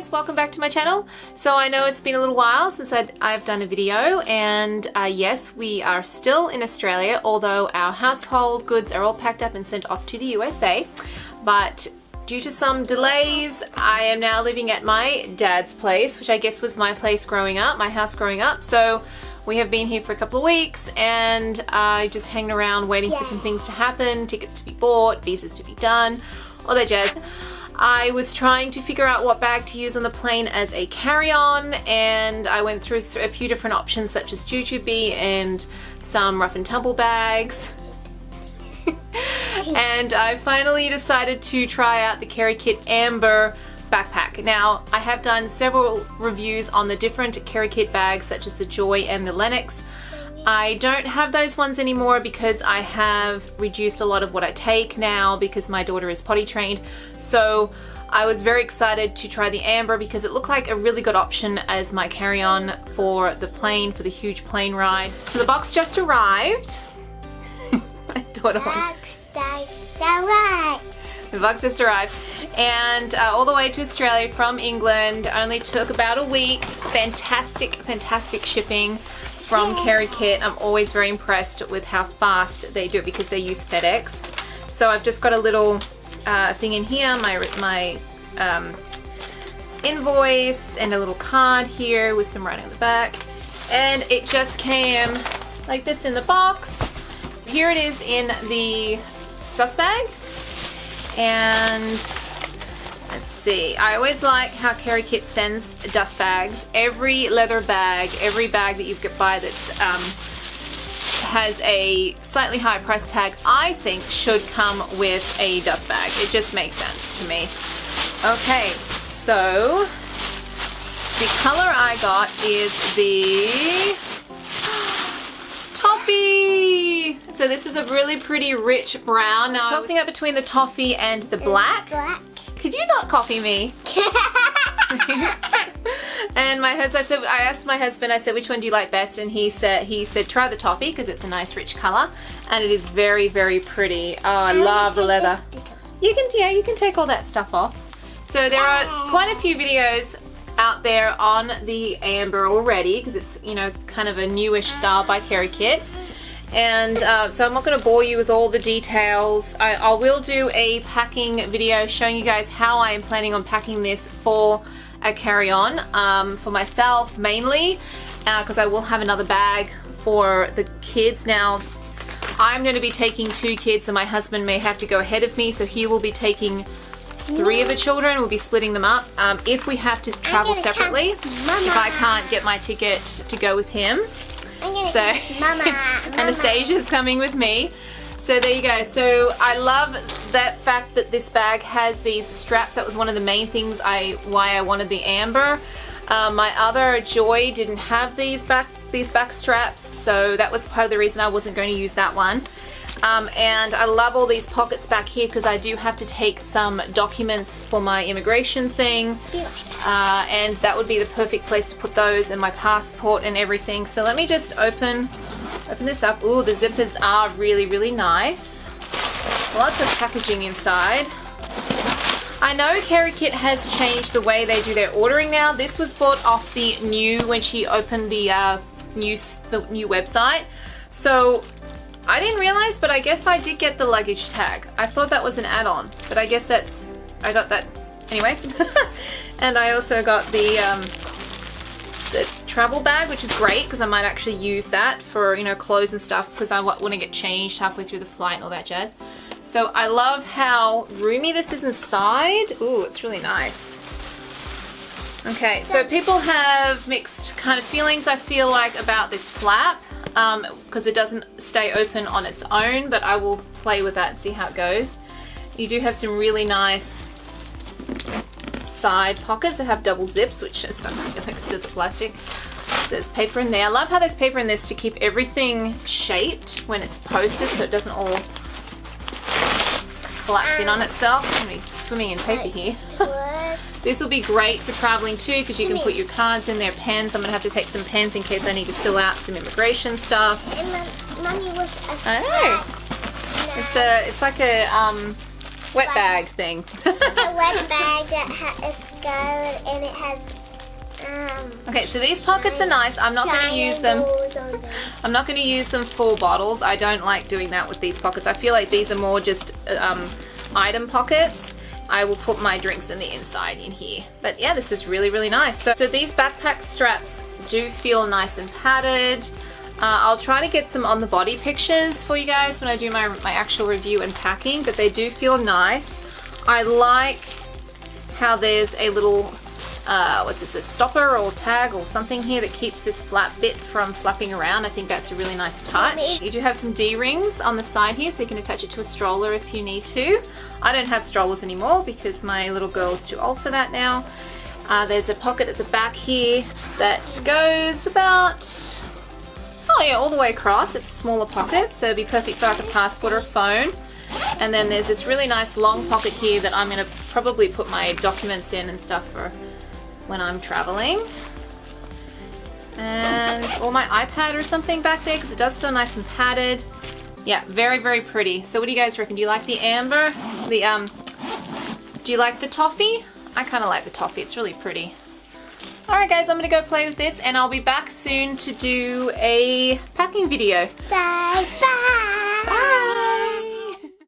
guys, welcome back to my channel. So I know it's been a little while since I've done a video, and yes, we are still in Australia, although our household goods are all packed up and sent off to the USA. But due to some delays, I am now living at my dad's place, which I guess was my place growing up, my house growing up. So we have been here for a couple of weeks, and just hanging around waiting for some things to happen, tickets to be bought, visas to be done, all that jazz. I was trying to figure out what bag to use on the plane as a carry-on, and I went through a few different options such as jujube and some rough and tumble bags. And I finally decided to try out the Kerikit Amber Backpack. Now, I have done several reviews on the different Kerikit bags such as the Joy and the Lennox. I don't have those ones anymore because I have reduced a lot of what I take now because my daughter is potty trained. So I was very excited to try the Amber because it looked like a really good option as my carry-on for the plane, for the huge plane ride. So the box just arrived. My daughter The box just arrived, and all the way to Australia from England. Only took about a week. Fantastic shipping from Kerikit. I'm always very impressed with how fast they do it because they use FedEx. So I've just got a little thing in here, my invoice and a little card here with some writing on the back. And it just came like this in the box. Here it is in the dust bag. And let's see, I always like how Kerikit sends dust bags. Every leather bag, every bag that you buy that's has a slightly higher price tag, I think should come with a dust bag. It just makes sense to me. Okay, so the color I got is the toffee. So this is a really pretty rich brown. Now I was tossing up between the toffee and the black. Could you not copy me? And my husband, I asked my husband, I said, which one do you like best? And he said try the toffee because it's a nice rich color and it is very pretty. Oh, I love the leather. You can take all that stuff off. So there are quite a few videos out there on the Amber already because it's, you know, kind of a newish style by Kerikit. And so I'm not going to bore you with all the details. I will do a packing video showing you guys how I am planning on packing this for a carry-on for myself mainly, because I will have another bag for the kids. Now I'm going to be taking 2 kids, so my husband may have to go ahead of me, so he will be taking 3 of the children. We'll be splitting them up if we have to travel separately, if I can't get my ticket to go with him. So Anastasia's coming with me. So there you go. So I love that fact that this bag has these straps. That was one of the main things why I wanted the Amber. My other Joy didn't have these back straps, so that was part of the reason I wasn't going to use that one. And I love all these pockets back here because I do have to take some documents for my immigration thing, and that would be the perfect place to put those, and my passport and everything. So let me just open this up. Ooh, the zippers are really nice. Lots of packaging inside. I know Kerikit has changed the way they do their ordering now. This was bought off the when she opened the new website. So I didn't realize, but I guess I did get the luggage tag. I thought that was an add-on, but I guess I got that anyway. And I also got the travel bag, which is great because I might actually use that for, you know, clothes and stuff because I want to get changed halfway through the flight and all that jazz. So I love how roomy this is inside. Ooh, it's really nice. Okay, so people have mixed kind of feelings, I feel like, about this flap because it doesn't stay open on its own, but I will play with that and see how it goes. You do have some really nice side pockets that have double zips, which are stuck together because of the plastic. There's paper in there. I love how there's paper in this to keep everything shaped when it's posted so it doesn't all collapse in on itself. I'm going to be swimming in paper here. This will be great for traveling too because you can put your cards in there, pens. I'm going to have to take some pens in case I need to fill out some immigration stuff. And Mommy was I know. It's like a wet bag thing. It's a wet bag that it's scarlet and it has Okay, so these pockets are nice. I'm not going to use them. I'm not going to use them for bottles. I don't like doing that with these pockets. I feel like these are more just item pockets. I will put my drinks in the inside in here. But yeah, this is really, really nice. So these backpack straps do feel nice and padded. I'll try to get some on the body pictures for you guys when I do my actual review and packing, but they do feel nice. I like how there's a little what's this, a stopper or tag or something here that keeps this flap bit from flapping around. I think that's a really nice touch. You do have some D-rings on the side here, so you can attach it to a stroller if you need to. I don't have strollers anymore because my little girl's too old for that now. There's a pocket at the back here that goes about, oh yeah, all the way across. It's a smaller pocket, so it'd be perfect for like a passport or a phone. And then there's this really nice long pocket here that I'm going to probably put my documents in and stuff for when I'm traveling. And or my iPad or something back there because it does feel nice and padded. Yeah, very, very pretty. So what do you guys reckon? Do you like the amber? Do you like the toffee? I kind of like the toffee. It's really pretty. Alright guys, I'm going to go play with this and I'll be back soon to do a packing video. Bye bye.